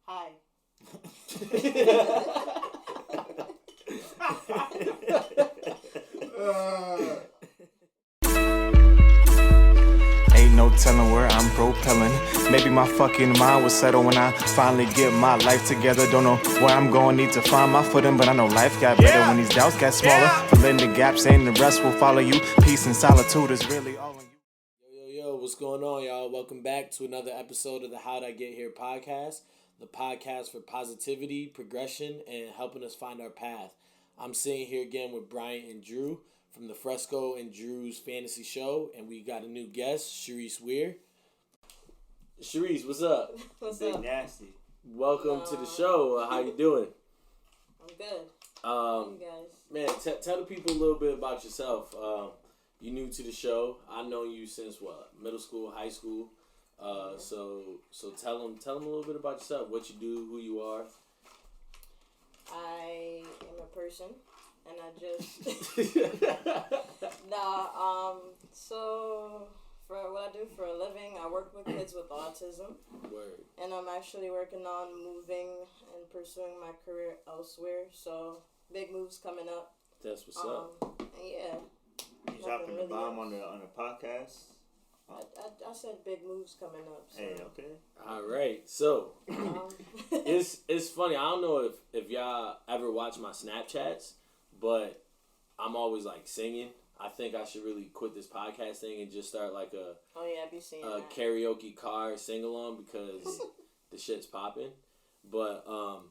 Hi. Ain't no telling where I'm propelling. Maybe my fucking mind will settle when I finally get my life together. Don't know where I'm going, need to find my footing, but I know life got better when these doubts got smaller. Filling the gaps, saying the rest will follow you. Peace and solitude is really all in you. Yo, what's going on, y'all? Welcome back to another episode of the How'd I Get Here podcast, the podcast for positivity, progression, and helping us find our path. I'm sitting here again with Brian and Drew from the Fresco and Drew's Fantasy Show, and we got a new guest, Sharice Weir. Sharice, what's up? What's Big up? nasty. Welcome to the show. How you doing? I'm good. Um, You guys. Man, tell the people a little bit about yourself. You new to the show. I've known you since what? Middle school, high school. So tell them a little bit about yourself. What you do, who you are. I am a person, and I just So for what I do for a living, I work with kids with autism, Word. and I'm actually working on moving and pursuing my career elsewhere. So big moves coming up. That's what's up. And yeah. You dropping the really bomb else. on the podcast? I said big moves coming up. So. Hey, okay. All right. So Um, it's funny. I don't know if y'all ever watch my Snapchats, but I'm always like singing. I think I should really quit this podcast thing and just start like a oh yeah, I be seeing that. karaoke car sing along because the shit's popping. But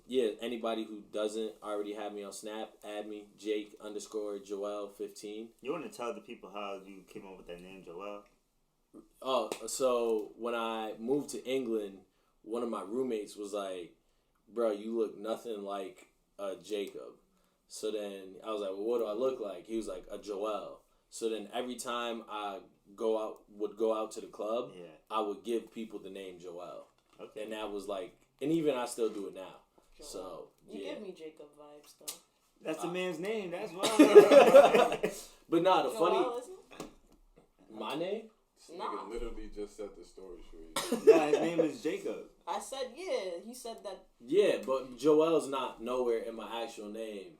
yeah, anybody who doesn't already have me on Snap, add me, Jake_Joel15. You want to tell the people how you came up with that name, Joel? Oh, so when I moved to England, one of my roommates was like, "Bro, you look nothing like a Jacob." So then I was like, "Well, what do I look like?" He was like, "A Joel." So then every time I would go out to the club, Yeah. I would give people the name Joel. Okay. And that was like, and even I still do it now. Joel. So, You yeah. give me Jacob vibes though. That's the man's name. That's why. But nah, the Joel, funny, isn't it? my name? Nah. Nigga literally just said the story straight. Nah, his name is Jacob. I said yeah. He said that. Yeah, but Joel's not nowhere in my actual name.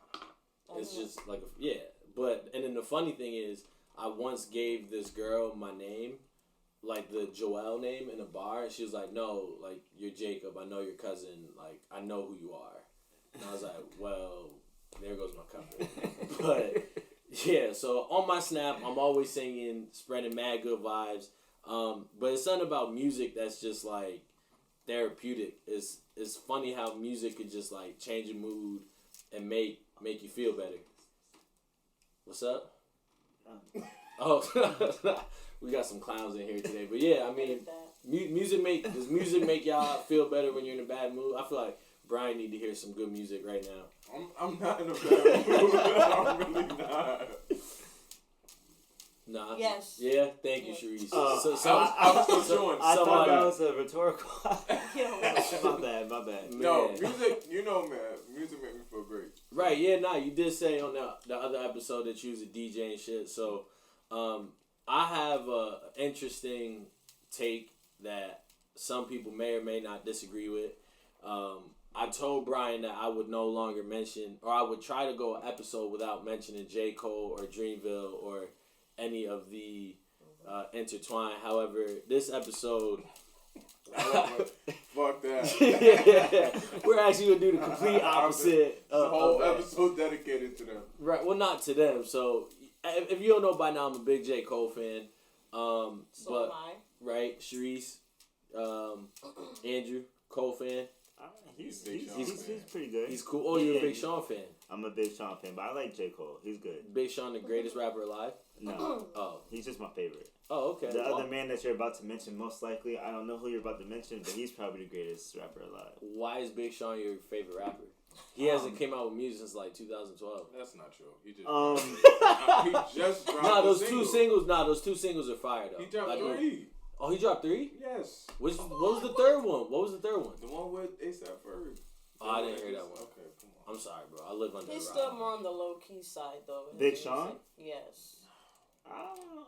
It's Oh. just like, yeah. But, and then the funny thing is, I once gave this girl my name, like the Joel name in a bar, and she was like, "No, like, you're Jacob. I know your cousin. Like, I know who you are." And I was like, well, there goes my cover. But, yeah, so on my Snap, I'm always singing, spreading mad good vibes. But it's something about music that's just, like, therapeutic. It's funny how music could just, like, change your mood and make you feel better. What's up? Oh, we got some clowns in here today. But yeah, I mean, does music make y'all feel better when you're in a bad mood? I feel like Brian need to hear some good music right now. I'm not in a bad mood. I'm really not. Nah. Yes. Yeah. Thank you, Sharice. I thought that was a rhetorical. Yo. My bad. No, Man. music, man. Music make me feel great. Right, yeah, nah, you did say on the other episode that you was a DJ and shit. So, I have a interesting take that some people may or may not disagree with. I told Brian that I would no longer mention, or I would try to go an episode without mentioning J. Cole or Dreamville or any of the Intertwine. However, this episode... Fuck that. Yeah, we're actually gonna do the complete opposite. The whole of that. episode dedicated to them. Right. Well, not to them. So, if you don't know by now, I'm a big J. Cole fan. So But am I. right, Sharice, Andrew, Cole fan. He's Big Sean pretty good. He's cool. Oh, you're a Big Sean fan. I'm a big Sean fan, but I like J. Cole. He's good. Big Sean, the greatest rapper alive. No, Oh. he's just my favorite. Oh, okay. The other man that you're about to mention, most likely, I don't know who you're about to mention, but he's probably the greatest rapper alive. Why is Big Sean your favorite rapper? He hasn't came out with music since like 2012. That's not true. He just he just dropped Nah, those a single. those two singles are fire though. He dropped Like, 3. Oh, he dropped 3? Yes. What was the third one? The one with A$AP Ferg. Oh, I didn't hear that one. Okay, come on. I'm sorry, bro. I live under He's a still rock. more on the low key side though. Big Sean? Yes.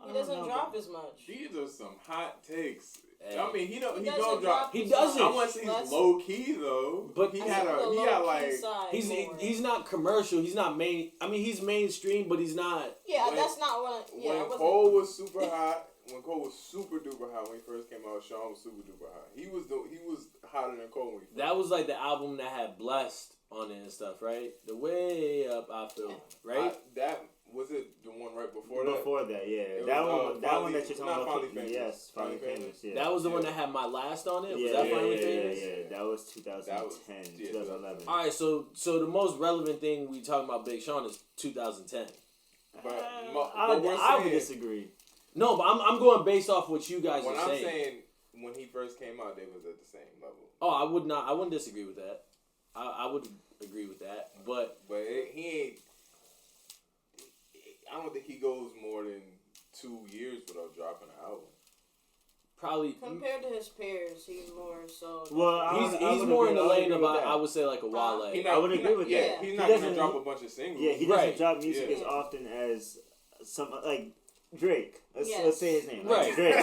He doesn't drop as much. These are some hot takes. Hey. I mean, he don't doesn't drop. He doesn't. I want to say he's low key though, But he I had think the he got low-key like side more. he's not commercial. He's not main. I mean, he's mainstream, but he's not. Yeah, when- that's not what. Yeah, I when wasn't. Cole was super hot. When Cole was super duper hot when he first came out, Sean was super duper hot. He was hotter than Cole when he first. That was like the album that had Blessed on it and stuff, right? The Way Up I Feel, right? That was it. The one right before that. Before that, yeah. It That was, one, that Finally- one that you're not talking Finally about. Famous. Yes, Finally Famous. Yeah. That was the one Yeah. that had My Last on it. Was Yeah, that yeah, Finally yeah, Famous? yeah. That was 2010, yeah, 2011. All right, so the most relevant thing we talking about Big Sean is 2010. But I we're would saying- disagree. No, but I'm going based off what you guys When are I'm saying. saying when he first came out, they was at the same level. Oh, I wouldn't disagree with that. I would agree with that, but He ain't. I don't think he goes more than 2 years without dropping an album. probably Compared to his peers, he's more so. Well, I he's would more agree- in the I would lane agree of with that. I would say like a Wale. I would agree with yeah, that. He's He not gonna doesn't- drop a bunch of singles. Yeah, he doesn't Right. drop music Yeah. as often as some like Drake. Let's Yes. say his name. Right. Drake.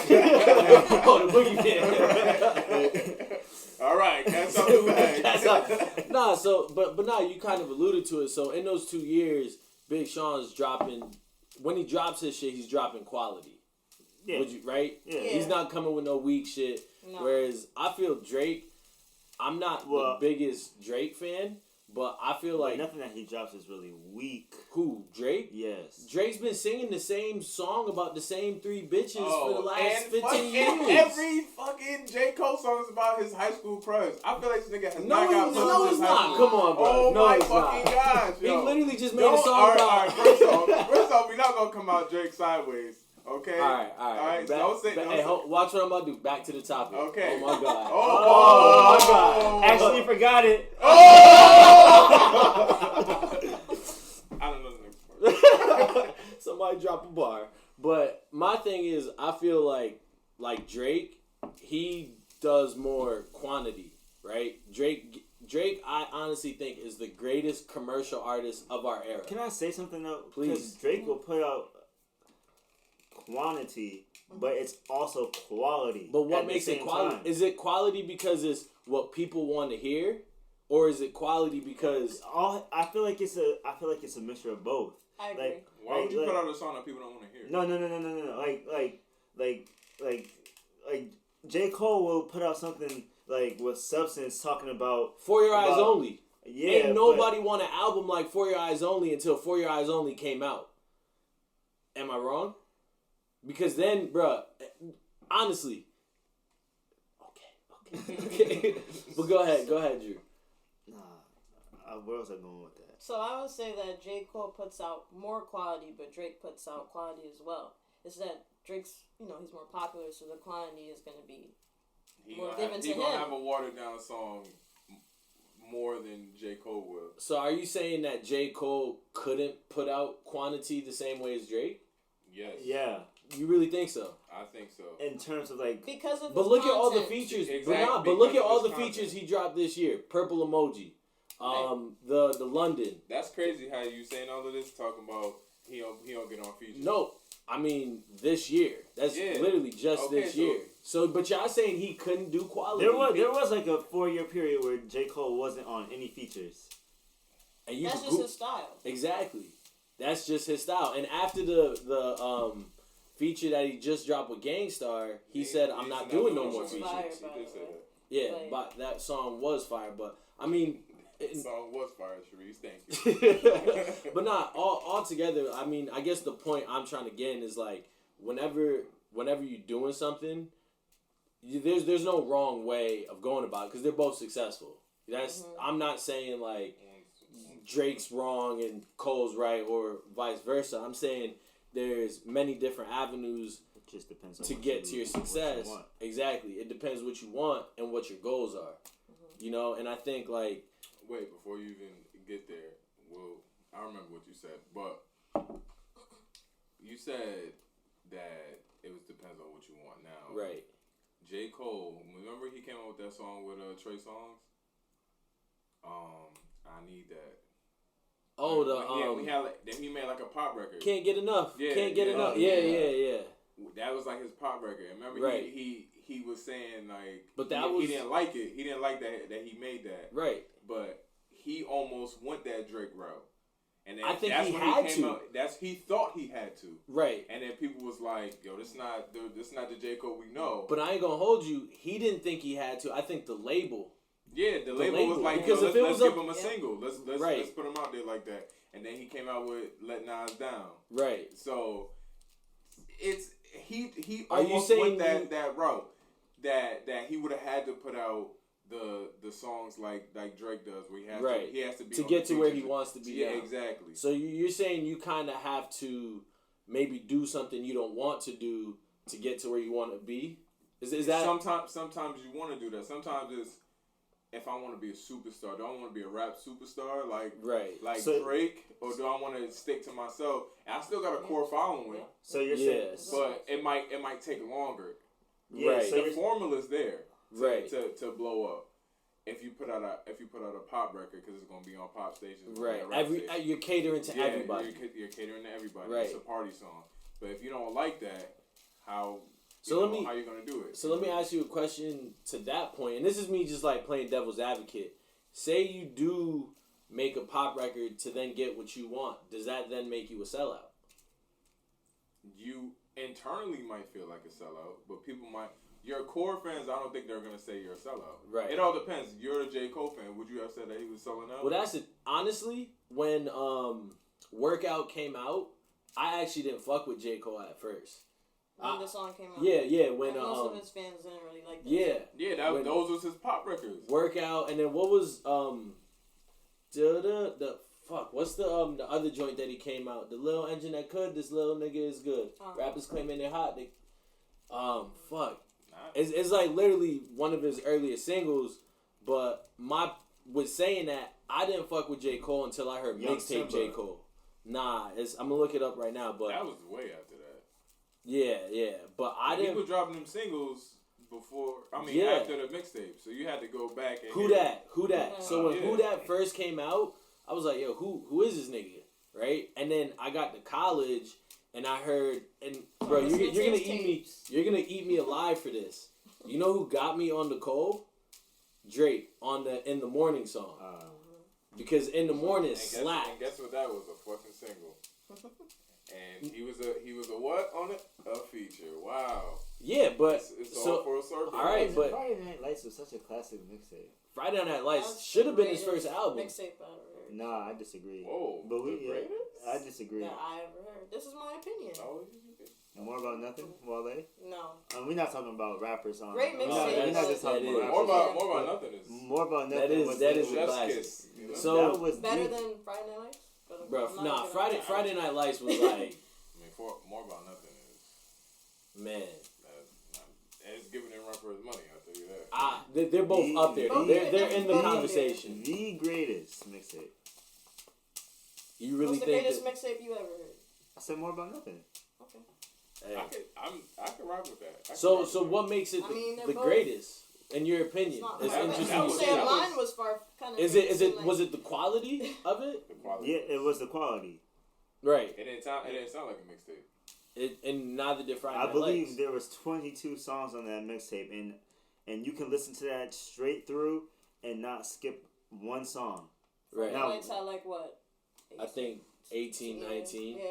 Oh, the boogeyman. All right, that's up the bag. That's up. Nah, so but nah, you kind of alluded to it. So in those 2 years, Big Sean's dropping. When he drops his shit, he's dropping quality. Yeah. Would you right? Yeah. He's not coming with no weak shit. No. Whereas I feel Drake. I'm not Well- the biggest Drake fan, but I feel like nothing that he drops is really weak. who Drake. Yes. Drake's been singing the same song about the same 3 bitches for the last and 15 fucking years. every fucking J. Cole song is about his high school crush. I feel like this nigga has No, not got he's, pussy no, since he's high not. school. Come on, bro. Oh no, my he's fucking not. gosh, He yo. literally just made Don't- a song all right, about. all right, first off, we're not gonna come out Drake sideways, okay? All right. Don't say. Don't Hey, say. watch what I'm about to do. Back to the topic. Okay. Oh my god. Oh, my God. Actually forgot it. I don't know the next part. Somebody drop a bar. But my thing is, I feel like Drake, he does more quantity, right? Drake, I honestly think is the greatest commercial artist of our era. Can I say something though? Please. Because Drake will put out quantity, but it's also quality. But what at the makes it same quality? time. Is it quality because it's what people want to hear, or is it quality because I feel like it's a mixture of both. I agree. Like, Why would you like- put out a song that people don't want to hear? No. Like J. Cole will put out something like with substance talking about For Your Eyes About- Only? yeah. Ain't nobody want an album like For Your Eyes Only until For Your Eyes Only came out. Am I wrong? Because then, bruh, honestly. Okay. But go ahead, Drew. Where was I going with that? So I would say that J. Cole puts out more quality, but Drake puts out quality as well. It's that Drake's, he's more popular, so the quantity is going to be more given to He gonna him. have a watered down song more than J. Cole will. So are you saying that J. Cole couldn't put out quantity the same way as Drake? Yes. Yeah, You really think so? I think so. in terms of like Because of But his look at all the content. features. Exactly, But look at because all of the his content. features he dropped this year. Purple Emoji. The London. That's crazy how you saying all of this talking about he don't get on features. No, I mean this year. That's Yeah. literally just Okay, this so- year. So, but y'all saying he couldn't do quality? there was like a 4-year period where J. Cole wasn't on any features. And you That's could just his style. exactly. That's just his style. And after the feature that he just dropped with Gangstar, he said, "I'm not doing no more It's features." fire, He by did the say way. that. Yeah, Like- but that song was fire. But I mean, The song was fire, Sharice. Thank you. but not all together. I mean, I guess the point I'm trying to get in is like whenever you're doing something, there's no wrong way of going about it because they're both successful. That's I'm not saying like Drake's wrong and Cole's right or vice versa. I'm saying there's many different avenues It just depends on to what get you- to your what you success. want. Exactly. It depends what you want and what your goals are. And I think like Wait, before you even get there, well, I remember what you said, but you said that it was depends on what you want now. right. J. Cole, remember he came out with that song with Trey Songz? I need that. Oh, then he made like a pop record. Can't Get Enough. Yeah, Can't Get yeah, Enough. yeah. Yeah. That was like his pop record. And remember, Right. he was saying like, But that he didn't like it. He didn't like that he made that. Right. But he almost went that Drake route. And then I think that's he when had he came to. out. He thought he had to. Right. And then people was like, "Yo, this not the J. Cole we know." But I ain't gonna hold you. He didn't think he had to. I think the label. Yeah, the label was like, because let's give him a single. Let's right. put him out there like that. And then he came out with Let Nas Down. Right. So it's he Are you almost saying went that route that he would have had to put out the songs like Drake does, where he has to be to on get the to where he features. wants to be. Yeah, now. exactly. So you're saying you kind of have to maybe do something you don't want to do to get to where you want to be. Is that sometimes you want to do that. Sometimes it's, if I want to be a superstar, do I want to be a rap superstar like Drake, or do I want to stick to myself? And I still got a core following. So you're saying, but it might take longer. Yeah, right. so The formula's there, right, to blow up. If you put out a pop record, because it's gonna be on pop stations, right? Stations. You're catering to everybody. You're catering to everybody. Right. It's a party song. But if you don't like that, how you gonna do it? So let me ask you a question to that point, and this is me just like playing devil's advocate. Say you do make a pop record to then get what you want. Does that then make you a sellout? You internally might feel like a sellout, but people might. Your core fans, I don't think they're gonna say you're a sellout. Right. It all depends. You're a J. Cole fan. Would you have said that he was selling out? Well, that's it. Honestly, when Workout came out, I actually didn't fuck with J. Cole at first. When the song came out. Yeah. When most of his fans didn't really like that. Yeah. Those was his pop records. Workout, and then what was the fuck? What's the other joint that he came out? The little engine that could. This little nigga is good. Rappers claiming they're hot. They fuck. It's like literally one of his earliest singles, but with saying that, I didn't fuck with J. Cole until I heard mixtape J. Cole. Nah, I'm gonna look it up right now, but that was way after that. Yeah, but I didn't. He was dropping them singles before. After the mixtape, so you had to go back and Who that? Yeah. So when Who Dat first came out, I was like, yo, who is this nigga, right? And then I got to college. And I heard, and bro, you're gonna eat me. You're gonna eat me alive for this. You know who got me on the Cole? Drake on the In the Morning song. Because In the Morning slapped. And guess what? That was a fucking single. And he was a what on it? A feature. Wow. Yeah, but it's all for a circle. All right, but Friday Night Lights was such a classic mixtape. Friday Night Lights should have been his first album. Mixtape I ever heard. Nah, I disagree. Whoa, but greatest? I disagree. That I ever heard. This is my opinion. Oh, More About Nothing, Wale? No. We're not talking about rappers on. Great We're mixtape. not just talking about rappers. More about nothing is. More About Nothing. That is a Chef's classic. kiss. You know? So that was better deep. than Friday Night Lights? Bro, Friday Night Lights was like, More About Nothing is. man. It's giving him run for his money. I'll tell you that. They're both up there. They're in the The conversation. The greatest mixtape. You really What's the think greatest that? mixtape you ever heard? I said More About Nothing. Okay. Hey. I could rock with that. So what makes it they're the both- greatest in your opinion? It's It's interesting I you would say say that. mine was far kind of. Was it the quality of it? The quality. Yeah, it was the quality. Right. It didn't sound like a mixtape. And neither did Friday I Night believe Lights. there was 22 songs on that mixtape, and you can listen to that straight through and not skip one song. Right. Friday Night Lights had like what? I think 18, 19. Yeah.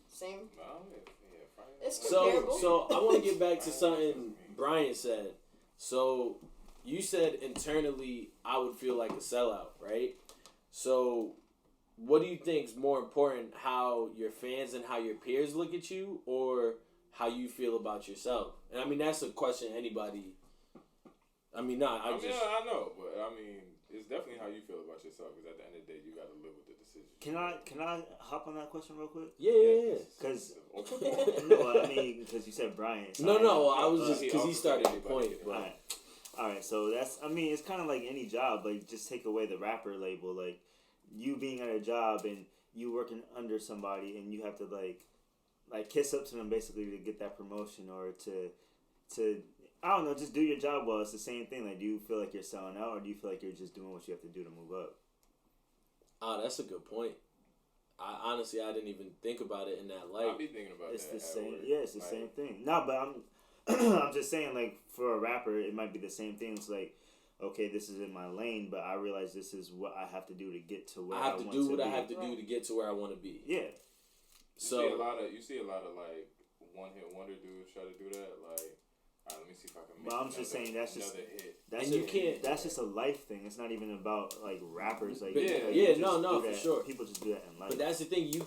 Same. No, yeah, Friday Night It's Lights. comparable. So I want to get back to something Brian said. So you said internally I would feel like a sellout, right? So what do you think is more important, how your fans and how your peers look at you, or how you feel about yourself? And I mean, that's a question anybody. I mean, I know, but I mean, it's definitely how you feel about yourself. Because at the end of the day, you got to live with the decision. Can I hop on that question real quick? Yeah. Because no, I mean, because you said Brian. So No, I was just because he started the point. All right, so that's, I mean, it's kind of like any job. Like, just take away the rapper label. Like, you being at a job and you working under somebody and you have to, like kiss up to them basically to get that promotion or to I don't know, just do your job well. It's the same thing. Like, do you feel like you're selling out or do you feel like you're just doing what you have to do to move up? That's a good point. I didn't even think about it in that light. I be thinking about it's that. It's the same. Yeah, it's the same thing. No, but I'm just saying, like, for a rapper, it might be the same thing. It's like, okay, this is in my lane, but I realize this is what I have to do to get to where I want to be. I have to do what I have to do to get to where I want to be. Yeah. You see a lot of like one-hit wonder dudes try to do that. Like, all right, let me see if I can make but I'm just saying that's just hit. That's just a life thing. It's not even about like rappers. Like for sure. People just do that in life. But that's the thing. You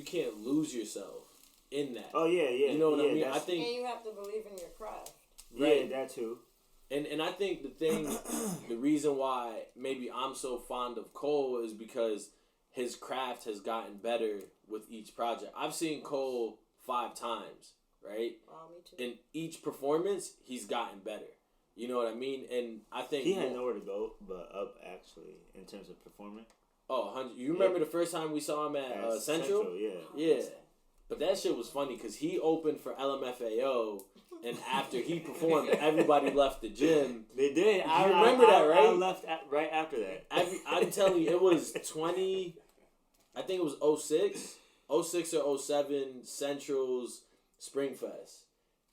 can't lose yourself in that. Oh yeah. You know what I mean? I think, and you have to believe in your craft. Right. Yeah, that too. And I think the reason why maybe I'm so fond of Cole is because his craft has gotten better with each project. I've seen Cole 5 times, right? Me too. In each performance, he's gotten better. You know what I mean? And I think he had nowhere to go but up, actually, in terms of performing. Oh, 100. You remember the first time we saw him at Central? Yeah. But that shit was funny because he opened for LMFAO, and after he performed, everybody left the gym. They did. You remember that, right? I left right after that. I'm telling you, it was 20. I think it was 06 or 07 Central's Spring Fest.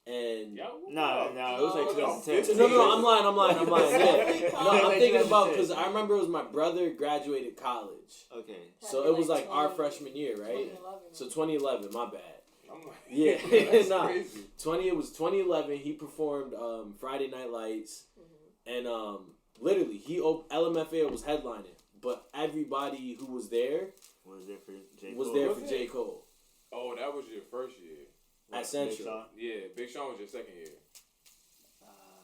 And it was like 2010. No, I'm lying. Yeah. No, I'm thinking about, because I remember it was my brother graduated college. Okay. So it was like our freshman year, right? 2011. So 2011, my bad. I'm like, Yeah, that's crazy. It was 2011. He performed Friday Night Lights, and literally LMFAO was headlining, but everybody who was there was there for J. Cole. Oh, that was your first year at Central. Yeah, Big Sean was your second year.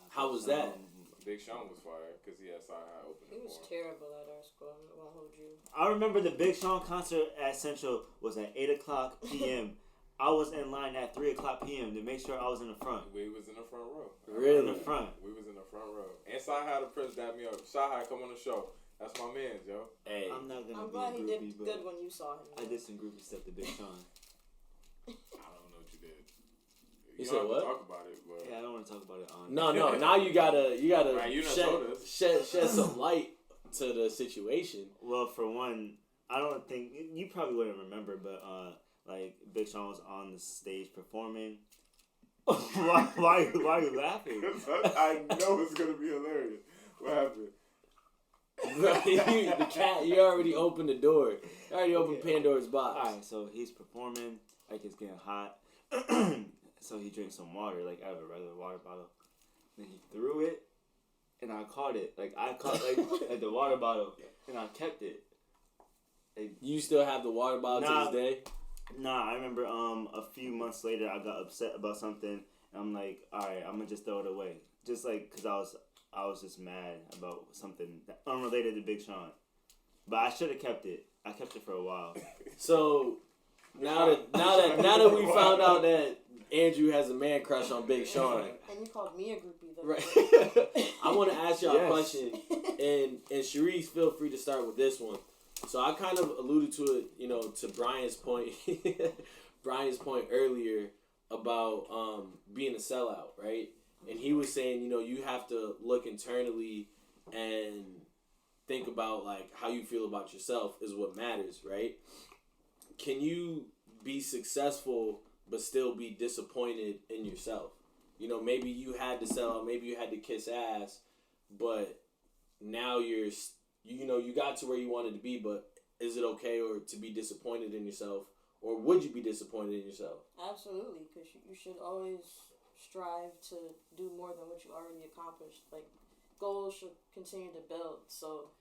How was that? Big Sean was fire because he had Sci High opening. He was terrible at our school. I won't hold you. I remember the Big Sean concert at Central was at 8:00 p.m. I was in line at 3:00 p.m. to make sure I was in the front. We was in the front row. Really? In the front. We was in the front row. And Sci High the Prince dapped me up. Sci High, come on the show. That's my man, yo. Hey. I'm not gonna I'm be glad a he groupie, did but good when you saw him. I did some groupie stuff to Big Sean. I don't know what you did. You said what? Talk about it, but Yeah, I don't want to talk about it on. No. Now you gotta right, shed some light to the situation. Well, for one, I don't think you probably wouldn't remember, but like Big Sean was on the stage performing. why are you laughing? I know it's gonna be hilarious. What happened? The cat, you already opened the door. You already opened Pandora's box. Alright, so he's performing, like it's getting hot. So he drinks some water, like out of a regular water bottle. Then he threw it, and I caught it. Like I caught like the water bottle, and I kept it. You still have the water bottle to this day? Nah, I remember a few months later I got upset about something, and I'm like, alright, I'm gonna just throw it away. Just like, cause I was just mad about something unrelated to Big Sean. But I should have kept it. I kept it for a while. So now that we found out that Andrew has a man crush on Big Sean. And you called me a groupie though. Right. I want to ask y'all a question, and Sharice, feel free to start with this one. So I kind of alluded to it, to Brian's point earlier about being a sellout, right? And he was saying, you have to look internally and think about like how you feel about yourself is what matters, right? Can you be successful but still be disappointed in yourself? Maybe you had to sell out, maybe you had to kiss ass, but now you got to where you wanted to be, but is it okay or to be disappointed in yourself, or would you be disappointed in yourself? Absolutely, because you should always strive to do more than what you already accomplished. Like, goals should continue to build. So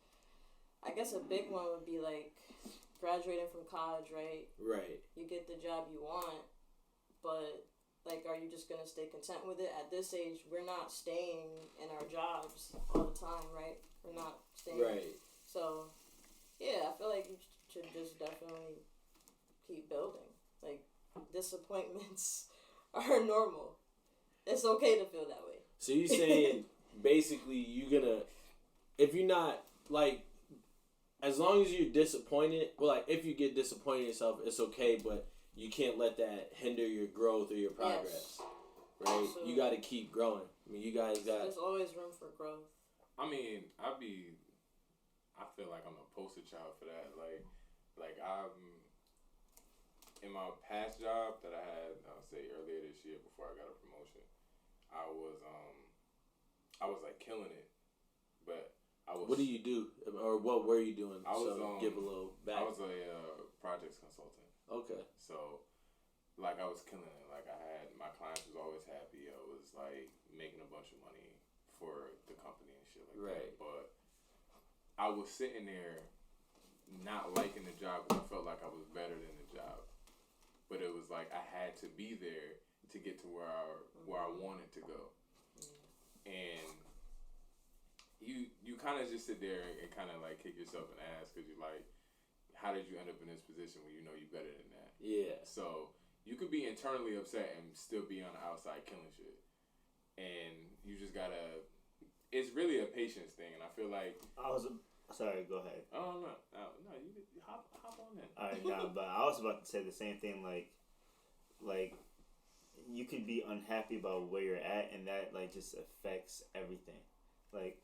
I guess a big one would be like graduating from college, right? Right. You get the job you want, but like, are you just gonna stay content with it? At this age, we're not staying in our jobs all the time, right? We're not staying. Right. So, yeah, I feel like you should just definitely keep building. Like, disappointments are normal. It's okay to feel that way. So you're saying basically if you're not, like, as long as you're disappointed, well, like, if you get disappointed in yourself, it's okay, but you can't let that hinder your growth or your progress. Yes. Right? Absolutely. You got to keep growing. I mean, you guys got... There's always room for growth. I mean, I feel like I'm a poster child for that. Like, like in my past job that I had, I'll say earlier this year before I got a promotion, I was like killing it, but I was. What do you do, or what were you doing? I was give a little back. I was a projects consultant. Okay. So, like, I was killing it. Like, my clients was always happy. I was like making a bunch of money for the company and shit like that. But I was sitting there not liking the job because I felt like I was better than the job. But it was like I had to be there to get to where I wanted to go. And you kind of just sit there and kind of like kick yourself in the ass because you're like, how did you end up in this position when you know you're better than that? Yeah. So you could be internally upset and still be on the outside killing shit. And you just gotta, it's really a patience thing. And I feel like. Sorry, go ahead. Oh, no, you hop on in. Alright, no, but I was about to say the same thing, like, you could be unhappy about where you're at, and that, like, just affects everything. Like,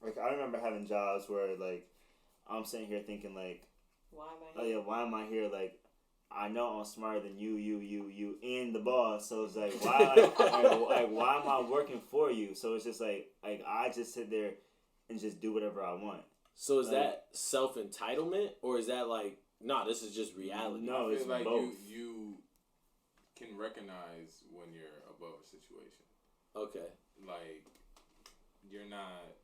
like, I remember having jobs where, like, I'm sitting here thinking, like, why am I here? Oh, yeah, why am I here? Like, I know I'm smarter than you, and the boss, so it's like, why, like, why am I working for you? So it's just like I just sit there and just do whatever I want. So is that self-entitlement, or is that like, nah, this is just reality? No, it's like both. You can recognize when you're above a situation. Okay. Like, you're not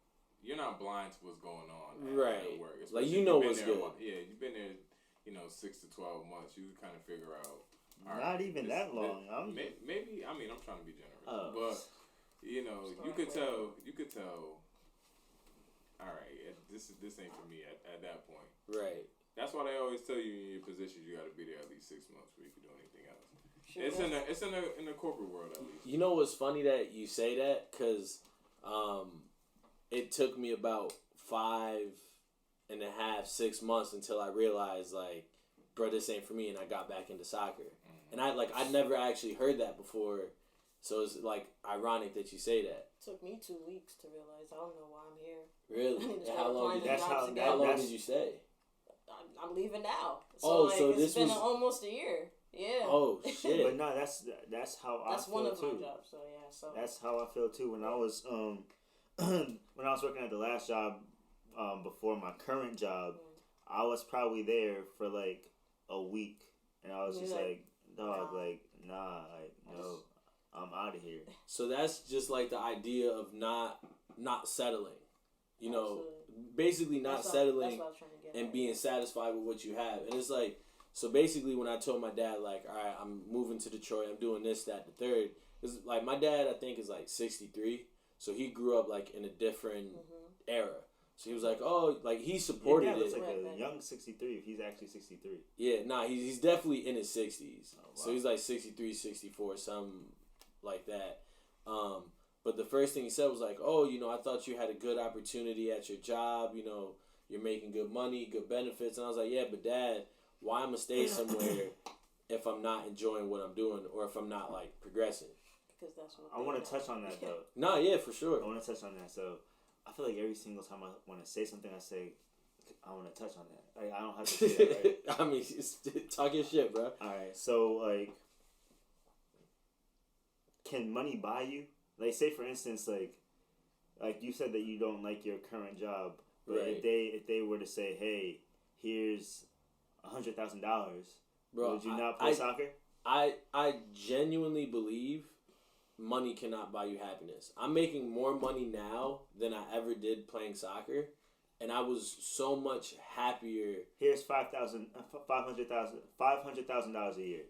blind to what's going on at work. Like, you know what's good. Yeah, you've been there, 6 to 12 months. You kind of figure out. Not even that long. Maybe, I mean, I'm trying to be generous. But, you could tell. All right, this ain't for me at that point. Right. That's why they always tell you in your positions you got to be there at least 6 months before you can do anything else. It's in the corporate world at least. You know what's funny that you say that, because it took me about 5.5, 6 months until I realized, like, bro, this ain't for me, and I got back into soccer. Mm-hmm. And I'd never actually heard that before, so it's like ironic that you say that. It took me 2 weeks to realize I don't know why I'm here. Really? How long did you stay? I'm leaving now. So so this been almost a year. Yeah. Oh shit. But no, that's how I feel too. That's one of my jobs. So yeah. So that's how I feel too. When I was when I was working at the last job before my current job, I was probably there for like a week, and I was just like, dog, like nah, like no, I'm out of here. So that's just like the idea of not settling. Absolutely. Basically not settling and being satisfied with what you have. And it's like, so basically when I told my dad, like, all right, I'm moving to Detroit, I'm doing this, that, the third. Because, like, my dad, I think, is, like, 63. So he grew up, like, in a different era. So he was like, oh, like, he supported it. Looks like a young 63. He's actually 63. Yeah, nah, he's definitely in his 60s. Oh, wow. So he's, like, 63, 64, something like that. But the first thing he said was like, oh, I thought you had a good opportunity at your job. You're making good money, good benefits. And I was like, yeah, but Dad, why am I stay somewhere if I'm not enjoying what I'm doing or if I'm not, like, progressing? Because that's what I want to touch on that, though. No, yeah, for sure. I want to touch on that. So I feel like every single time I want to say something, I say, I want to touch on that. Like, I don't have to say that, right? I mean, talk your shit, bro. All right. So, like, can money buy you? Like, say for instance, like you said that you don't like your current job, but right. if they were to say, hey, here's $100,000, would you not play soccer? I genuinely believe money cannot buy you happiness. I'm making more money now than I ever did playing soccer, and I was so much happier. Here's $500,000 a year.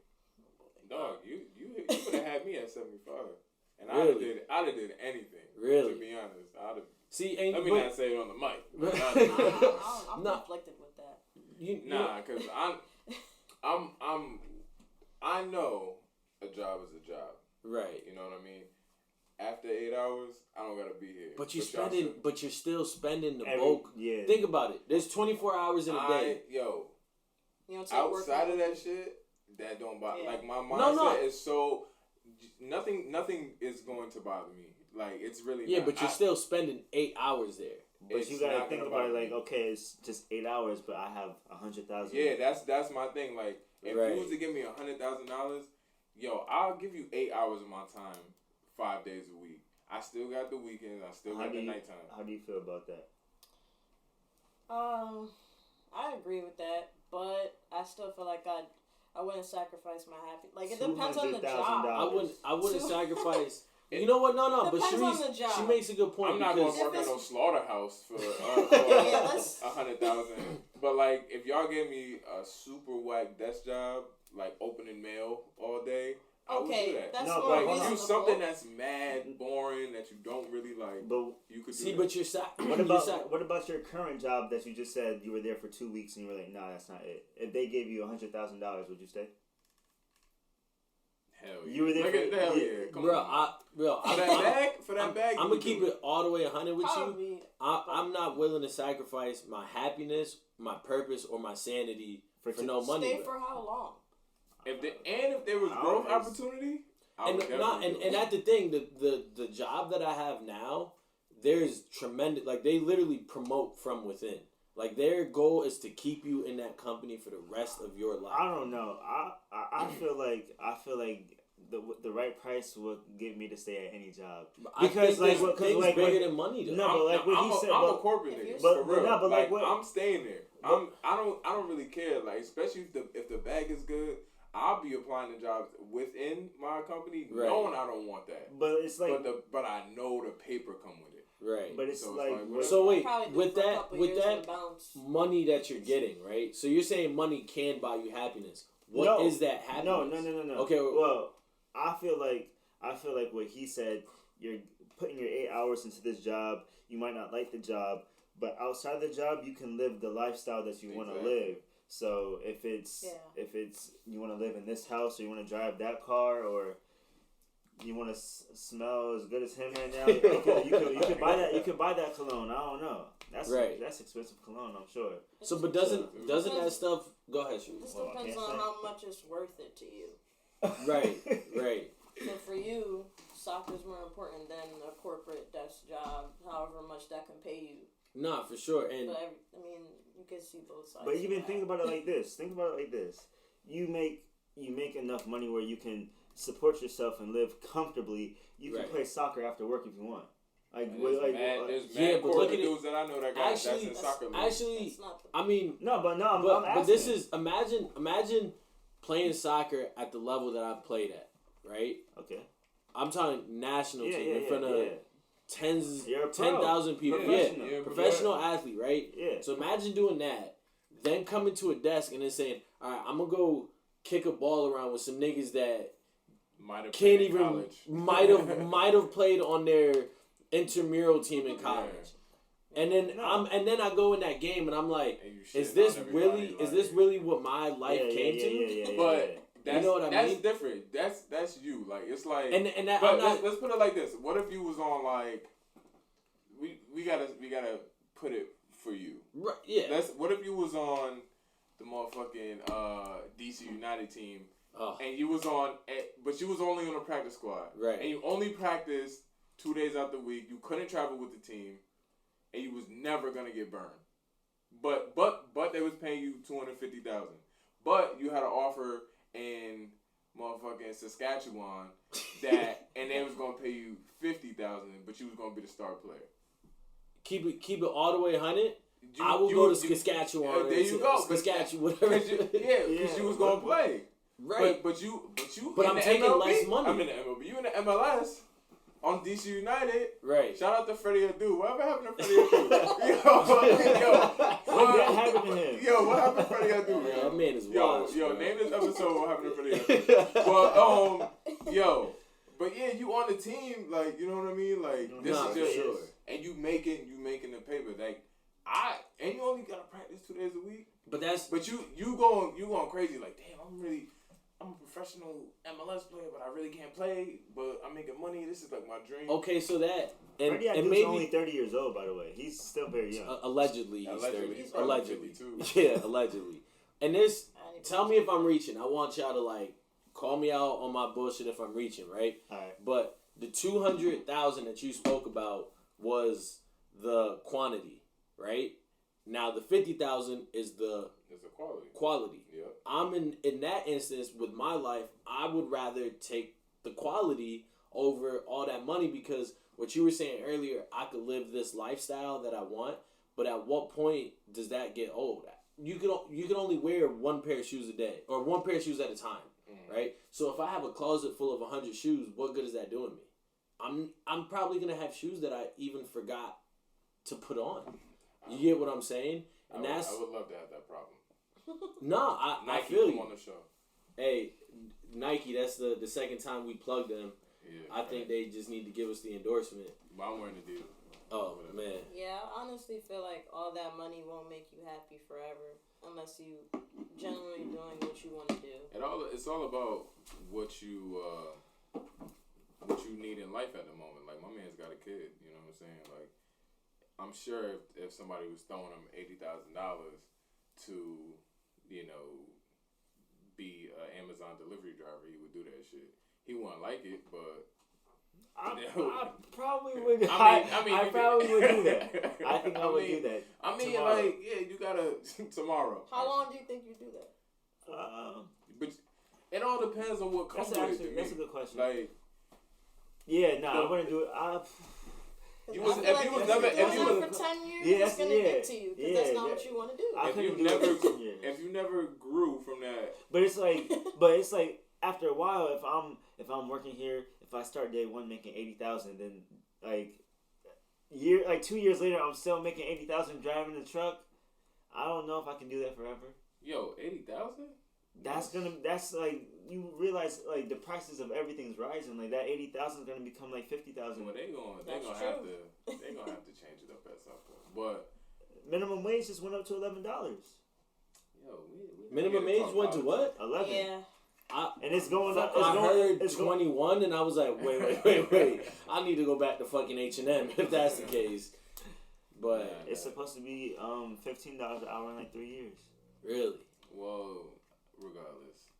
Dog, you would have had me at 75. And really? I'd have did anything. Really? To be honest, I'd have. See, let me not say it on the mic. I'm conflicted with that. Because I know a job is a job. Right. You know what I mean? After 8 hours, I don't gotta be here. But you're still spending the bulk. Yeah. Think about it. There's 24 hours in a day. Outside of that shit, that don't bother. Yeah. Like my mindset is so. Nothing is going to bother me. Like, it's really but you're still spending 8 hours there. But you gotta think about it like, okay, it's just 8 hours, but I have 100,000. Yeah, that's my thing. Like, if you was to give me $100,000, yo, I'll give you 8 hours of my time, 5 days a week. I still got the weekends. I still got the nighttime. How do you feel about that? I agree with that, but I still feel like I wouldn't sacrifice my happy. Like, it depends on the job. I wouldn't sacrifice. You know what? No. But she makes a good point. I'm not gonna work at no slaughterhouse for $100,000. But like, if y'all gave me a super whack desk job, like opening mail all day, I would do that. That's like do something that's mad boring that you don't really like. But you could see, do but that. what about your current job that you just said you were there for 2 weeks and you were like, nah, that's not it. If they gave you $100,000, would you stay? Hell yeah. You were there hell yeah. Come on. For that bag. I'm gonna keep it all the way 100 with you. I'm not willing to sacrifice my happiness, my purpose, or my sanity for no money. Stay for how long? If there was growth opportunity, and that's the thing. The job that I have now, there's tremendous. Like, they literally promote from within. Like, their goal is to keep you in that company for the rest of your life. I don't know. I feel like the right price will get me to stay at any job. Because things bigger than money. Though. No, but like what he said. I'm a corporate nigga, for real. No, but like I'm staying there. I don't really care. Like, especially if the bag is good. I'll be applying to jobs within my company, knowing I don't want that. But it's like, but I know the paper come with it. Right. But it's so wait, with that money that you're getting, right? So you're saying money can buy you happiness. What is that happiness? No. Okay. Well, I feel like what he said. You're putting your 8 hours into this job. You might not like the job, but outside the job, you can live the lifestyle that you want to live. So if it's you want to live in this house, or you want to drive that car, or you want to smell as good as him right now, you could buy that. You could buy that cologne. I don't know. That's expensive cologne, I'm sure. So, but doesn't that stuff? Go ahead, shoot. This depends on how much it's worth it to you. Right. So for you, soccer's more important than a corporate desk job, however much that can pay you. Nah, for sure. And but I mean, you can see both sides. But even think about it like this. You make enough money where you can support yourself and live comfortably. You can play soccer after work if you want. There's mad corporate dudes that I know that got that's in soccer league. Actually, I mean, I'm asking. But this is imagine playing soccer at the level that I've played at, right? Okay. I'm talking national team in front of 10,000 people. Professional athlete, right? Yeah. So imagine doing that, then coming to a desk and then saying, all right, I'm going to go kick a ball around with some niggas that might have played on their intramural team in college. And then I go in that game and I'm like, is this really what my life came to? But that's, you know what I mean? That's different. That's you. Like, it's like, let's put it like this. What if you was on, like, we gotta put it for you. Right, yeah. What if you was on the motherfucking DC United team, and you was but you was only on a practice squad, right? And you only practiced 2 days out the week. You couldn't travel with the team, and you was never gonna get burned. But they was paying you $250,000. But you had an offer in motherfucking Saskatchewan and they was gonna pay you $50,000, but you was gonna be the star player. Keep it all the way 100. I will go to Saskatchewan. There you go. Saskatchewan, whatever. Because you was gonna play. Right. But I'm taking MLB, less money. I'm in the MLB. You in the MLS on DC United. Right. Shout out to Freddie Adu. Whatever happened to Freddie Adu? What happened to him? What happened to Freddie Adu, yo? That man is wild. Name this episode what happened to Freddie Adu. But but yeah, you on the team, like, you know what I mean? Like, this is just sure. And you making the paper. Like, and you only gotta practice 2 days a week. But you going crazy, like, damn, I'm a professional MLS player, but I really can't play, but I'm making money. This is like my dream. Okay, so that and maybe only 30 years old, by the way. He's still very young. Allegedly, he's 30. He's allegedly. 52. Yeah, allegedly. And this, tell me if I'm reaching. I want y'all to, like, call me out on my bullshit if I'm reaching, right? All right. But the 200,000 that you spoke about was the quantity, right? Now the 50,000 is the quality. Yep. I'm in that instance with my life, I would rather take the quality over all that money, because what you were saying earlier, I could live this lifestyle that I want, but at what point does that get old? You can only wear one pair of shoes a day, or one pair of shoes at a time, right? So if I have a closet full of 100 shoes, what good is that doing me? I'm probably gonna have shoes that I even forgot to put on. You get what I'm saying? And I would love to have that problem. No, I Nike feel you. on the show. Hey, Nike, that's the second time we plugged them. Yeah, I think they just need to give us the endorsement. But I'm wearing the deal. Oh, man. Yeah, I honestly feel like all that money won't make you happy forever unless you generally doing what you want to do. It's all about what you need in life at the moment. Like, my man's got a kid, you know what I'm saying? Like, I'm sure if somebody was throwing him $80,000 to, be an Amazon delivery driver, he would do that shit. He wouldn't like it, but I probably would. I probably would do that. I think I would do that. I mean, tomorrow. like, yeah, you gotta tomorrow. How long do you think you do that? But it all depends on what comes with it. That's a good question. Like, I want to do it. If you was for 10 years, it's gonna get to you because that's not what you want to do. If you never grew from that, but it's like after a while, if I'm working here, if I start day one making 80,000, then like 2 years later, I'm still making 80,000 driving the truck. I don't know if I can do that forever. Yo, 80,000. That's like, you realize like the prices of everything's rising. Like that 80,000 is gonna become like 50,000. Well, they're gonna have to change it up at some point. But minimum wage just went up to $11. Yo, minimum age went to what? 11. Yeah. And it's going up. I heard 21, and I was like, wait. I need to go back to fucking H&M if that's the case. But it's supposed to be $15 an hour in like 3 years. Really? Well, regardless,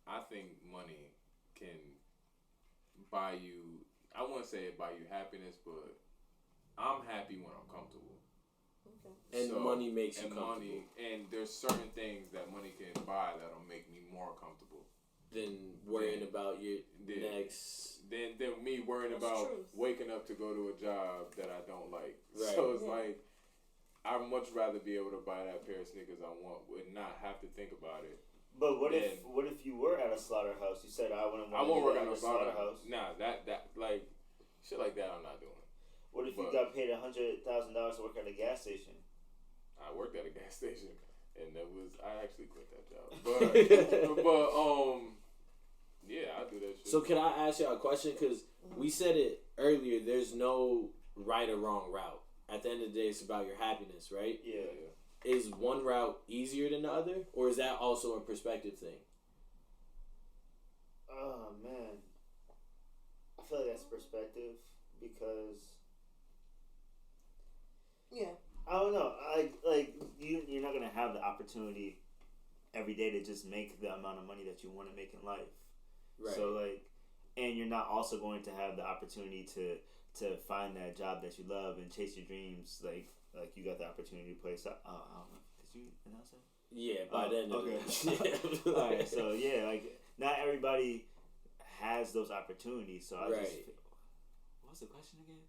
I think money can buy you. I wouldn't say it buy you happiness, but I'm happy when I'm comfortable. Okay. And money makes you comfortable. And there's certain things that money can buy that'll make me more comfortable than worrying about your next. Than me worrying about waking up to go to a job that I don't like. Right. So it's like, I'd much rather be able to buy that pair of sneakers I want and not have to think about it. But what if you were at a slaughterhouse? You said I won't work at a slaughterhouse. Nah, that like shit like that I'm not doing. What if you got paid $100,000 to work at a gas station? I worked at a gas station, and I actually quit that job. But yeah, I do that shit. So can I ask y'all a question? Because we said it earlier. There's no right or wrong route. At the end of the day, it's about your happiness, right? Yeah. Is one route easier than the other, or is that also a perspective thing? Oh man, I feel like that's perspective because I don't know. Like you're not gonna have the opportunity every day to just make the amount of money that you want to make in life. Right. So like, and you're not also going to have the opportunity to find that job that you love and chase your dreams. Like you got the opportunity to play. I don't know. Did you announce that? Yeah, by then. Okay. All right. So yeah, like not everybody has those opportunities. So I just. What's the question again?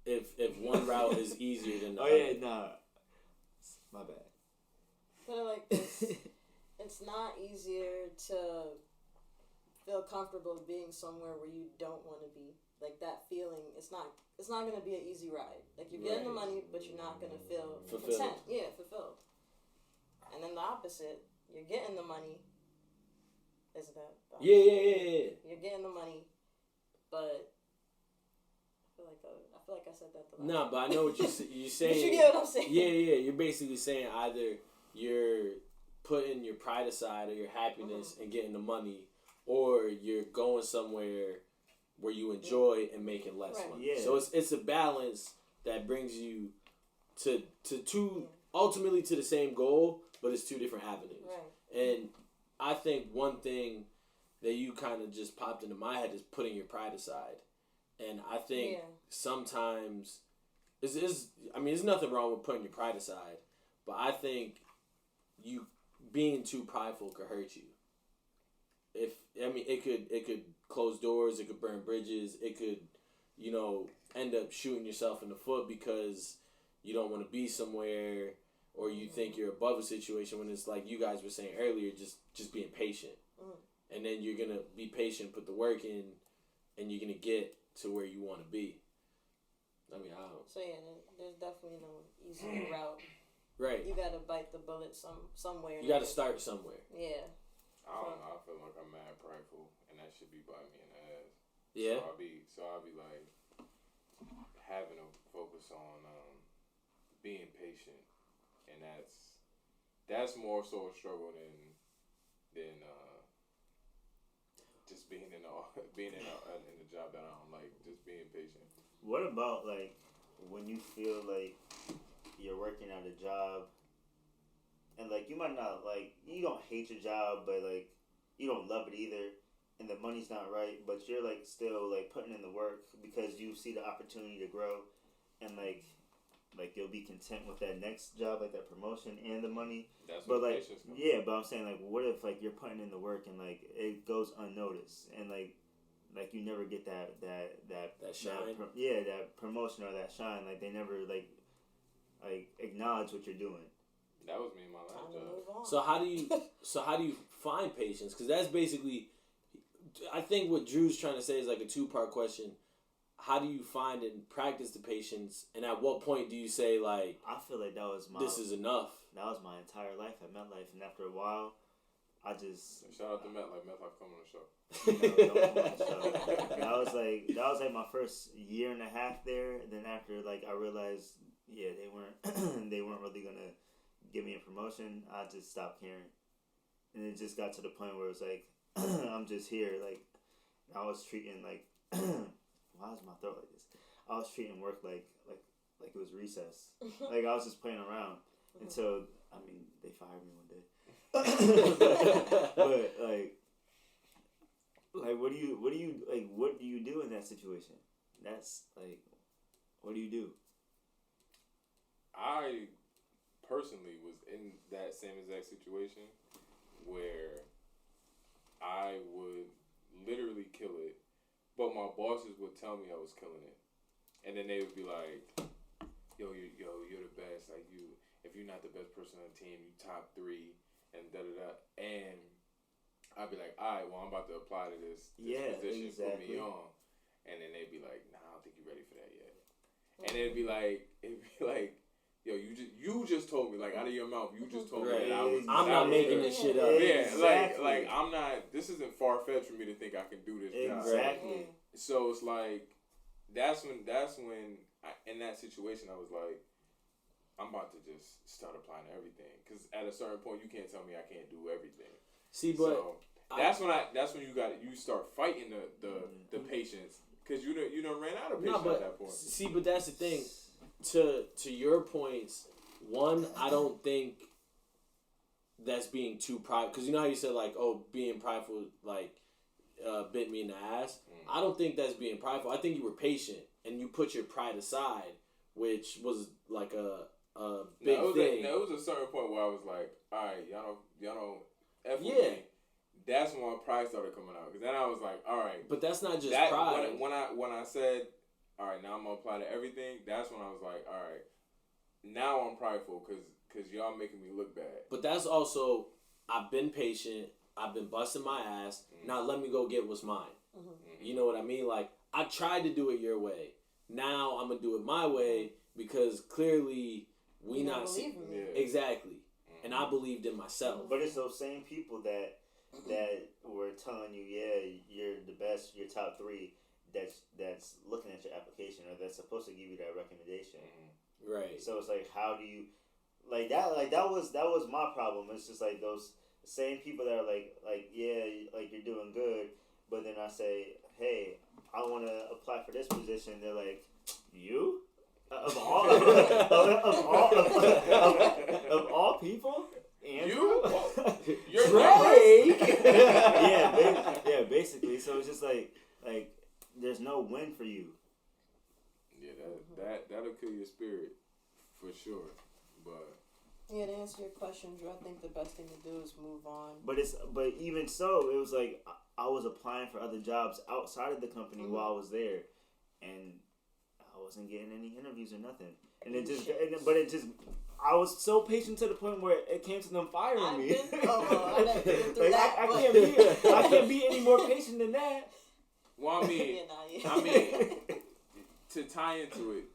If one route is easier than the other. Oh yeah, nah. My bad. Put it like this: it's not easier to feel comfortable being somewhere where you don't want to be. Like that feeling, it's not gonna be an easy ride. Like you're getting the money, but you're not gonna feel content. Yeah, fulfilled. And then the opposite, you're getting the money. Isn't that? Yeah. You're getting the money, but I feel like I said that the last No, but I know what you're saying. But you get what I'm saying. Yeah. You're basically saying either you're putting your pride aside or your happiness and getting the money, or you're going somewhere where you enjoy and making less money. Yeah. So it's a balance that brings you to ultimately to the same goal, but it's two different avenues. Right. And I think one thing that you kind of just popped into my head is putting your pride aside. And I think sometimes I mean, there's nothing wrong with putting your pride aside, but I think you being too prideful could hurt you. It could close doors, it could burn bridges, it could, end up shooting yourself in the foot because you don't want to be somewhere or you think you're above a situation when it's like you guys were saying earlier, just being patient. And then you're going to be patient, put the work in, and you're going to get to where you want to be. I mean, I don't. So yeah, there's definitely no easy route. Right. You gotta bite the bullet somewhere. You gotta start somewhere. Yeah. I don't know. I feel like I'm mad prideful, and that should be biting me in the ass. Yeah. So I'll be like having to focus on being patient, and that's more so a struggle than just being in a job that I don't like. Just being patient. What about like when you feel like you're working at a job and like you might not like you don't hate your job but like you don't love it either and the money's not right but you're like still like putting in the work because you see the opportunity to grow and like you'll be content with that next job, like that promotion and the money. That's but what like patience comes yeah, but I'm saying like what if like you're putting in the work and like it goes unnoticed and like you never get that shine. That promotion or that shine. Like they never like acknowledge what you're doing. That was me in my last job. So how do you find patience? Because that's basically, I think what Drew's trying to say is like a 2-part question. How do you find and practice the patience, and at what point do you say like, I feel like this is enough. That was my entire life at MetLife, and after a while, I just shout out to MetLife. MetLife come on the show. That was like my first year and a half there. And then after like I realized, yeah, they weren't really gonna give me a promotion. I just stopped caring, and it just got to the point where it was like I'm just here. Like I was treating like why is my throat like this? I was treating work like it was recess. Like I was just playing around until they fired me one day. But what do you do in that situation? That's like, what do you do? I personally was in that same exact situation where I would literally kill it, but my bosses would tell me I was killing it, and then they would be like, "Yo, you're the best. Like if you're not the best person on the team, you top 3." And and I'd be like, all right, well, I'm about to apply to this position, exactly. Put me on, and then they'd be like, nah, I don't think you're ready for that yet. And it'd be like, yo, you just told me, like out of your mouth, you just told me that I'm not making this shit up. Yeah, exactly. like I'm not. This isn't far fetched for me to think I can do this job. Exactly. So it's like that's when in that situation I was like, I'm about to just start applying to everything, because at a certain point you can't tell me I can't do everything. See, but so that's when you start fighting the patience, because you done ran out of patience at that point. See, but that's the thing. To your points, one, I don't think that's being too prideful, because you know how you said like, oh, being prideful like bit me in the ass. I don't think that's being prideful. I think you were patient and you put your pride aside, which was like a big thing. It was a certain point where I was like, all right, y'all don't F with me. That's when my pride started coming out, because then I was like, all right. But that's not just pride. When I said, all right, now I'm gonna apply to everything, that's when I was like, all right, now I'm prideful because y'all making me look bad. But that's also, I've been patient, I've been busting my ass. Now let me go get what's mine. You know what I mean? Like, I tried to do it your way. Now I'm gonna do it my way, because clearly we not seeing exactly, and I believed in myself. But it's those same people that were telling you, yeah, you're the best, you're top 3. That's looking at your application, or that's supposed to give you that recommendation. Right. So it's like, how do you like that? Like that was my problem. It's just like those same people that are like yeah, like you're doing good, but then I say, hey, I want to apply for this position. They're like, you? Of all people, Andrew? You're Drake. yeah, basically. So it's just like there's no win for you. Yeah, that'll kill your spirit for sure. But yeah, to answer your question, Drew, I think the best thing to do is move on. But even so, it was like I was applying for other jobs outside of the company while I was there, and I wasn't getting any interviews or nothing. And I was so patient to the point where it came to them firing me. I can't be any more patient than that. Well, I mean, to tie into it,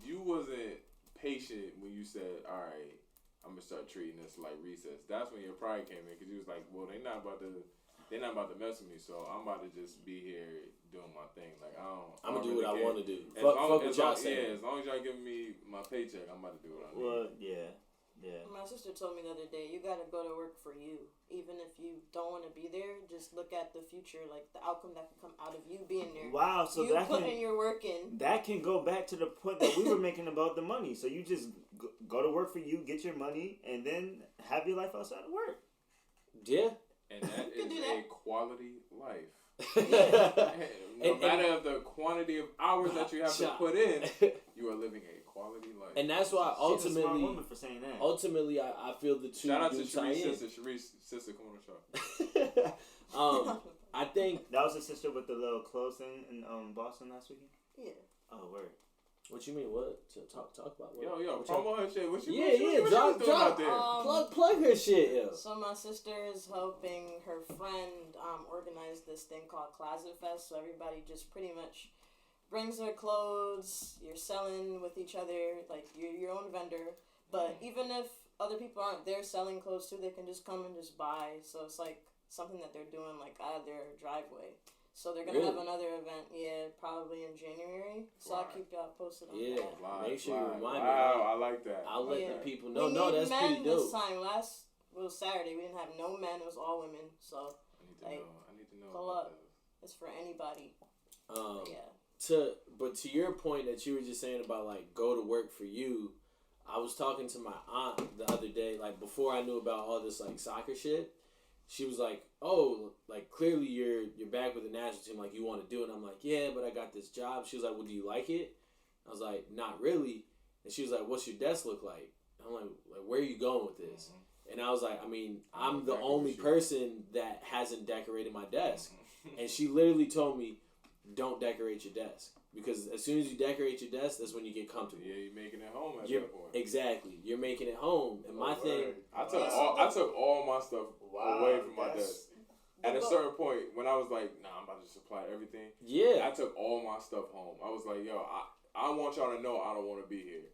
you wasn't patient when you said, "All right, I'm gonna start treating this like recess." That's when your pride came in, because you was like, "Well, they're not about to mess with me, so I'm about to just be here doing my thing. Like I'm gonna do what I want to do. As Fuck long what y'all saying. Yeah, as long as y'all giving me my paycheck, I'm about to do what I need." Well, yeah. My sister told me the other day, you gotta go to work for you. Even if you don't want to be there, just look at the future, like the outcome that can come out of you being there. Wow, so you putting your work in. That can go back to the point that we were making about the money. So you just go to work for you, get your money, and then have your life outside of work. Yeah. And that is a quality life. No matter the quantity of hours that you have to put in, you are living a quality life. And that's why She's a smart woman for saying that. ultimately, I feel the two. Shout out to Sharice's sister. Sharice's sister, come on the show. I think that was the sister with the little clothes thing in Boston last weekend. Yeah. Oh, word. What you mean? What? Talk about what? Yo, promo her shit. What you drop out there? Plug her shit, yo. So my sister is helping her friend organize this thing called Closet Fest. So everybody just pretty much brings their clothes. You're selling with each other, like you're your own vendor. But even if other people aren't there selling clothes too, they can just come and just buy. So it's like something that they're doing like out of their driveway. So they're going to have another event, probably in January. So I'll keep y'all posted on that. Make sure you remind me. Wow, I like that. I'll let the people know. We that's pretty dope. This time, it was Saturday. We didn't have no men. It was all women. So I need to know. Pull up. It's for anybody. But to your point that you were just saying about like go to work for you, I was talking to my aunt the other day, like before I knew about all this like soccer shit. She was like, "Oh, like clearly you're back with the national team, like you want to do it." And I'm like, "Yeah, but I got this job." She was like, "Well, do you like it?" I was like, "Not really." And she was like, "What's your desk look like?" I'm like, "Where are you going with this?" And I was like, "I mean, I'm the only person that hasn't decorated my desk." And she literally told me, "Don't decorate your desk, because as soon as you decorate your desk, that's when you get comfortable." Yeah, you're making it home at that point. Exactly, you're making it home. And my thing, I took all my stuff away from my desk. At a certain point, when I was like, "Nah, I'm about to supply everything." Yeah, I took all my stuff home. I was like, "Yo, I want y'all to know I don't want to be here."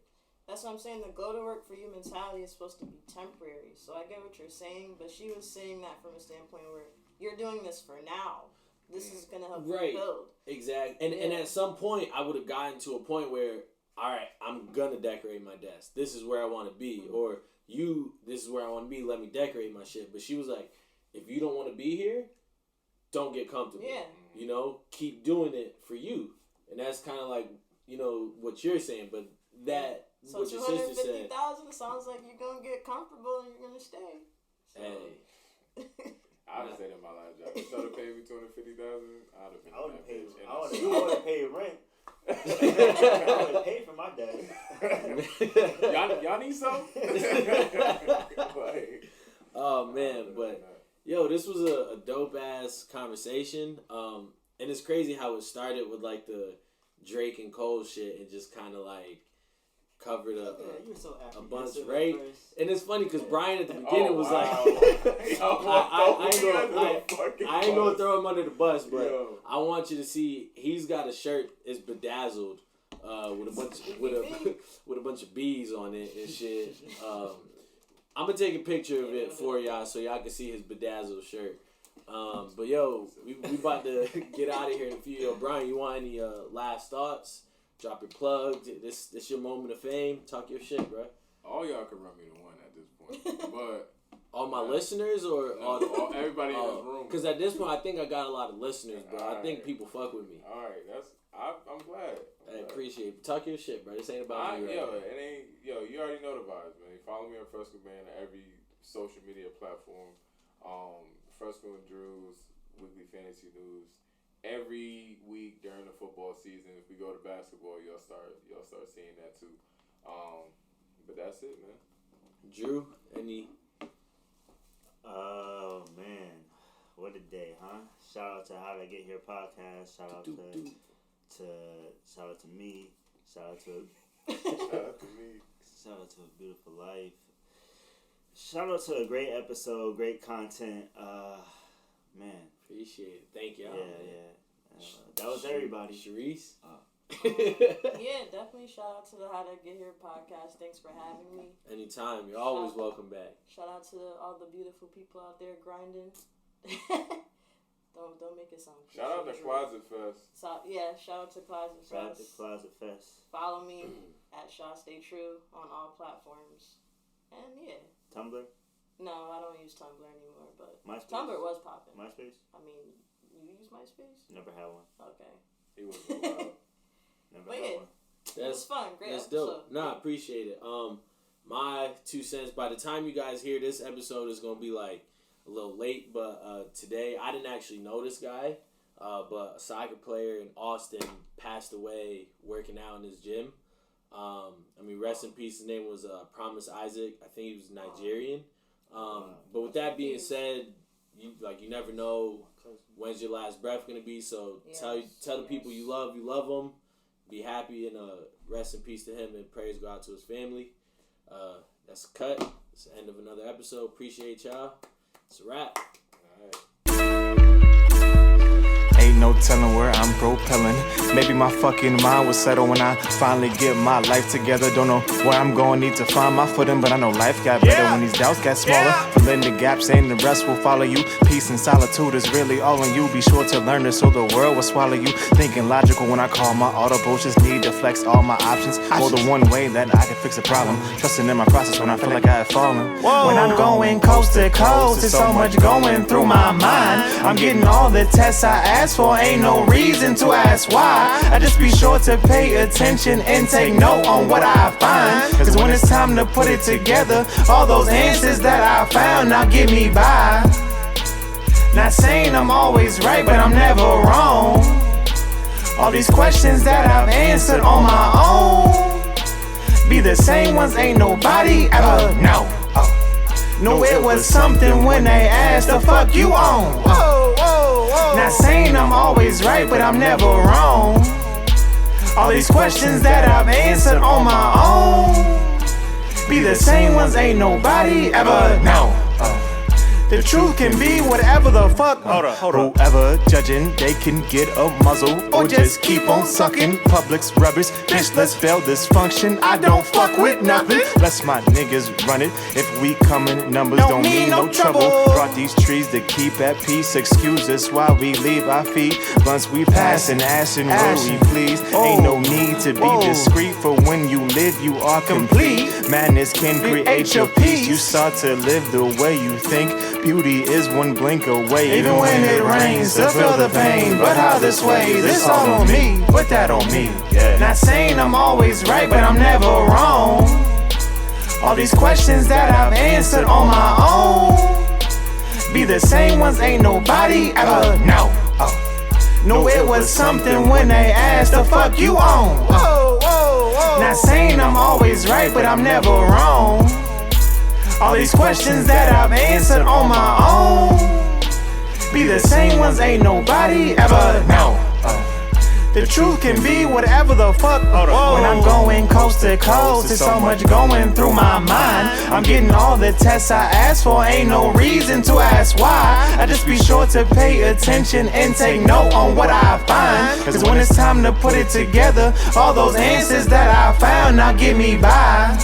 That's what I'm saying. The go to work for you mentality is supposed to be temporary. So I get what you're saying, but she was saying that from a standpoint where you're doing this for now. This is gonna help you build. Exactly. And at some point, I would have gotten to a point where, all right, I'm gonna decorate my desk. This is where I want to be, or this is where I want to be. Let me decorate my shit. But she was like, if you don't want to be here, don't get comfortable. Yeah. You know, keep doing it for you. And that's kind of like, you know, what you're saying. But that, so what your sister said. $250,000 sounds like you're gonna get comfortable and you're gonna stay. So, hey. I would have stayed in my last job. Instead of paying me $250,000, I'd have been. I would have paid rent. I would have paid for my desk. y'all need some? Oh man, but yo, this was a dope ass conversation. And it's crazy how it started with like the Drake and Cole shit and just kind of like covered up a bunch, right? And it's funny because Brian at the beginning was like, I ain't gonna throw him under the bus, but I want you to see he's got a shirt that's bedazzled with a bunch of bees on it and shit. I'm gonna take a picture of it for y'all so y'all can see his bedazzled shirt. But yo, we about to get out of here in a few. Yo, Brian, you want any last thoughts? Drop your plug. This your moment of fame. Talk your shit, bro. All y'all can run me to one at this point, but all my listeners or all everybody in this room. Because at this point, I think I got a lot of listeners, bro. I think people fuck with me. All right, I'm glad. I appreciate it. Talk your shit, bro. This ain't about me. You already know the vibes, man. Follow me on Fresco Band on every social media platform. Fresco and Drew's Weekly Fantasy News every week during the football season. If we go to basketball, you'll start seeing that too. But that's it, man. Drew, any? Oh man, what a day, huh? Shout out to How to Get Here podcast. Shout out to me. Shout out to Shout out to A Beautiful Life. Shout out to a great episode, great content. Man, appreciate it. Thank y'all. Yeah. That was everybody. Sharice. Yeah, definitely shout out to the How to Get Here podcast. Thanks for having me. Anytime. You're always welcome back. Shout out to all the beautiful people out there grinding. Don't make it sound. Shout out to Closet Fest. Shout out to Closet Fest. Shout out to Closet Fest. Follow me at Shaw Stay True on all platforms. And yeah. Tumblr? No, I don't use Tumblr anymore, but MySpace? Tumblr was popping. MySpace? I mean, you use MySpace? Never had one. Okay. He was wild. Never had one. It was fun. Great That's episode. dope. No, I appreciate it. My 2 cents, by the time you guys hear this episode, is going to be like a little late, but today I didn't actually know this guy, but a soccer player in Austin passed away working out in his gym. Rest in peace. His name was Promise Isaac. I think he was Nigerian. But with that being said, you never know when's your last breath gonna be. So tell the people you love them. Be happy, and rest in peace to him, and prayers go out to his family. That's a cut. It's the end of another episode. Appreciate y'all. It's a wrap. All right. Ain't no telling where I'm propelling. Maybe my fucking mind will settle when I finally get my life together. Don't know where I'm going, need to find my footing, but I know life got better when these doubts got smaller. Filling the gaps, saying the rest will follow you. Peace and solitude is really all on you. Be sure to learn this so the world will swallow you. Thinking logical when I call my audible. Just need to flex all my options. Or the one way that I can fix a problem. Trusting in my process when I feel like I have fallen. When I'm going coast to coast, there's so much going through my mind. I'm getting all the tests I asked for, ain't no reason to ask why. I just be sure to pay attention and take note on what I find. Cause when it's time to put it together, all those answers that I found now get me by. Not saying I'm always right, but I'm never wrong. All these questions that I've answered on my own be the same ones ain't nobody ever know. No, it was something when they asked the fuck you on. Not saying I'm always right, but I'm never wrong. All these questions that I've answered on my own be the same ones ain't nobody ever know. The truth can be whatever the fuck. Whoever judging, they can get a muzzle or just keep on sucking. Public's rubbish, bitch, let's fail this function. I don't fuck with nothing. Let's my niggas run it. If we come in numbers, don't mean no trouble. Brought these trees to keep at peace. Excuse us while we leave our feet. Once we pass and asking where we please. Ain't no need to be discreet, for when you live, you are complete. Madness can create your peace. You start to live the way you think. Beauty is one blink away. Even when it rains, to feel the pain. But how this way? This all on me. Put that on me. Not saying I'm always right, but I'm never wrong. All these questions that I've answered on my own be the same ones ain't nobody ever know. No, it was something when they asked the fuck you on. Not saying I'm always right, but I'm never wrong. All these questions that I've answered on my own be the same ones ain't nobody ever know. The truth can be whatever the fuck. When I'm going coast to coast, there's so much going through my mind. I'm getting all the tests I asked for, ain't no reason to ask why. I just be sure to pay attention and take note on what I find. Cause when it's time to put it together, all those answers that I found now get me by.